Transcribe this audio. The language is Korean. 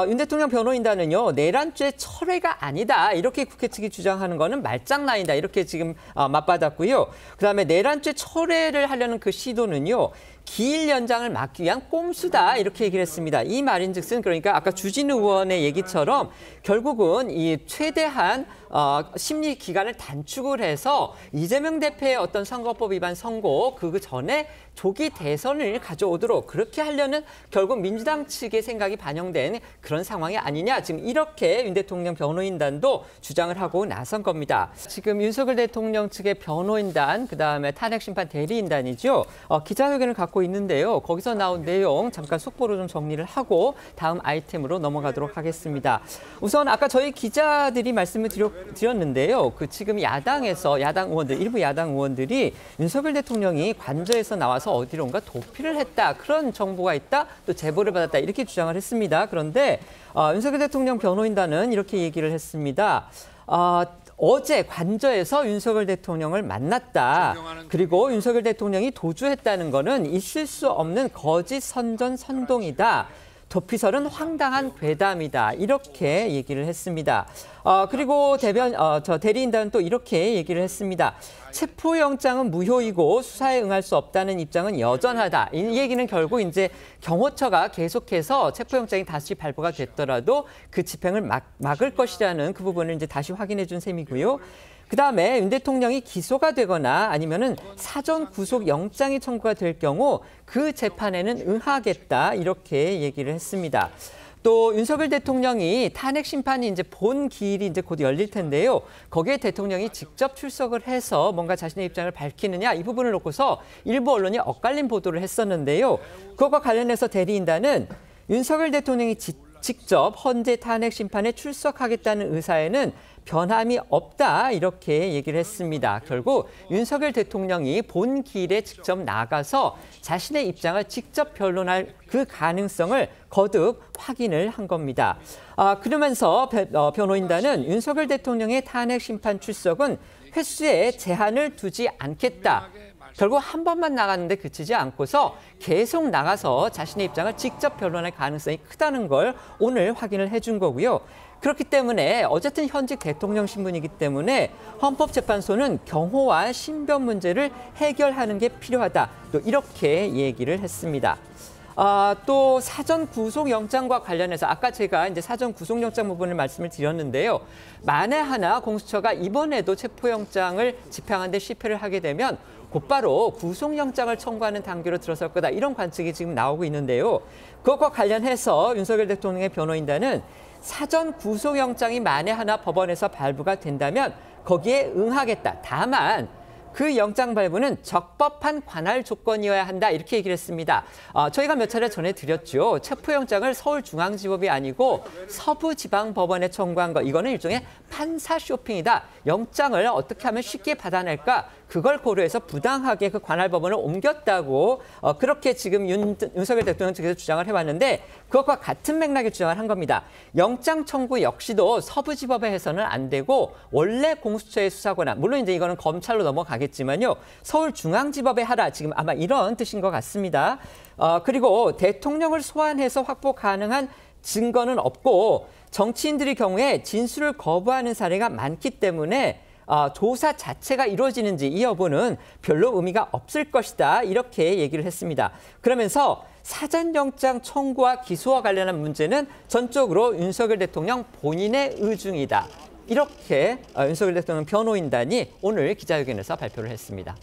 윤 대통령 변호인단은요, 내란죄 철회가 아니다. 이렇게 국회 측이 주장하는 거는 말장난이다. 이렇게 지금 맞받았고요. 그다음에 내란죄 철회를 하려는 그 시도는요, 기일 연장을 막기 위한 꼼수다. 이렇게 얘기를 했습니다. 이 말인즉슨 그러니까 아까 주진우 의원의 얘기처럼 결국은 이 최대한 심리 기간을 단축을 해서 이재명 대표의 어떤 선거법 위반 선고 그 전에 조기 대선을 가져오도록 그렇게 하려는 결국 민주당 측의 생각이 반영된 그런 상황이 아니냐. 지금 이렇게 윤 대통령 변호인단도 주장을 하고 나선 겁니다. 지금 윤석열 대통령 측의 변호인단, 그다음에 탄핵심판 대리인단이죠. 기자회견을 갖고 있는데요. 거기서 나온 내용 잠깐 속보로 좀 정리를 하고 다음 아이템으로 넘어가도록 하겠습니다. 우선 아까 저희 기자들이 말씀을 드렸는데요. 지금 야당에서 야당 의원들, 일부 야당 의원들이 윤석열 대통령이 관저에서 나와서 어디론가 도피를 했다. 그런 정보가 있다. 또 제보를 받았다. 이렇게 주장을 했습니다. 그런데 윤석열 대통령 변호인단은 이렇게 얘기를 했습니다. 어제 관저에서 윤석열 대통령을 만났다. 그리고 윤석열 대통령이 도주했다는 거는 있을 수 없는 거짓 선전 선동이다. 도피설은 황당한 괴담이다. 이렇게 얘기를 했습니다. 그리고 대리인단은 또 이렇게 얘기를 했습니다. 체포영장은 무효이고 수사에 응할 수 없다는 입장은 여전하다. 이 얘기는 결국 이제 경호처가 계속해서 체포영장이 다시 발부가 됐더라도 그 집행을 막을 것이라는 그 부분을 이제 다시 확인해 준 셈이고요. 그다음에 윤 대통령이 기소가 되거나 아니면은 사전 구속 영장이 청구가 될 경우 그 재판에는 응하겠다. 이렇게 얘기를 했습니다. 또 윤석열 대통령이 탄핵 심판이 이제 본 기일이 이제 곧 열릴 텐데요. 거기에 대통령이 직접 출석을 해서 뭔가 자신의 입장을 밝히느냐 이 부분을 놓고서 일부 언론이 엇갈린 보도를 했었는데요. 그것과 관련해서 대리인단은 윤석열 대통령이 직접 헌재 탄핵 심판에 출석하겠다는 의사에는 변함이 없다. 이렇게 얘기를 했습니다. 결국 윤석열 대통령이 본 길에 직접 나가서 자신의 입장을 직접 변론할 그 가능성을 거듭 확인을 한 겁니다. 그러면서 변호인단은 윤석열 대통령의 탄핵 심판 출석은 횟수에 제한을 두지 않겠다. 결국 한 번만 나갔는데 그치지 않고서 계속 나가서 자신의 입장을 직접 변론할 가능성이 크다는 걸 오늘 확인을 해준 거고요. 그렇기 때문에 어쨌든 현직 대통령 신분이기 때문에 헌법재판소는 경호와 신변 문제를 해결하는 게 필요하다. 또 이렇게 얘기를 했습니다. 또 사전 구속영장과 관련해서 아까 제가 이제 사전 구속영장 부분을 말씀을 드렸는데요. 만에 하나 공수처가 이번에도 체포영장을 집행하는 데 실패를 하게 되면 곧바로 구속영장을 청구하는 단계로 들어설 거다. 이런 관측이 지금 나오고 있는데요. 그것과 관련해서 윤석열 대통령의 변호인단은 사전 구속영장이 만에 하나 법원에서 발부가 된다면 거기에 응하겠다. 다만 그 영장 발부는 적법한 관할 조건이어야 한다. 이렇게 얘기를 했습니다. 저희가 몇 차례 전해드렸죠. 체포영장을 서울중앙지법이 아니고 서부지방법원에 청구한 거. 이거는 일종의 판사 쇼핑이다. 영장을 어떻게 하면 쉽게 받아낼까? 그걸 고려해서 부당하게 그 관할법원을 옮겼다고 그렇게 지금 윤석열 대통령 측에서 주장을 해왔는데 그것과 같은 맥락의 주장을 한 겁니다. 영장 청구 역시도 서부지법에 해서는 안 되고 원래 공수처의 수사권한 물론 이제 이거는 검찰로 넘어가겠지만요. 서울중앙지법에 하라. 지금 아마 이런 뜻인 것 같습니다. 그리고 대통령을 소환해서 확보 가능한 증거는 없고 정치인들의 경우에 진술을 거부하는 사례가 많기 때문에 조사 자체가 이루어지는지 이 여부는 별로 의미가 없을 것이다. 이렇게 얘기를 했습니다. 그러면서 사전영장 청구와 기소와 관련한 문제는 전적으로 윤석열 대통령 본인의 의중이다. 이렇게 윤석열 대통령 변호인단이 오늘 기자회견에서 발표를 했습니다.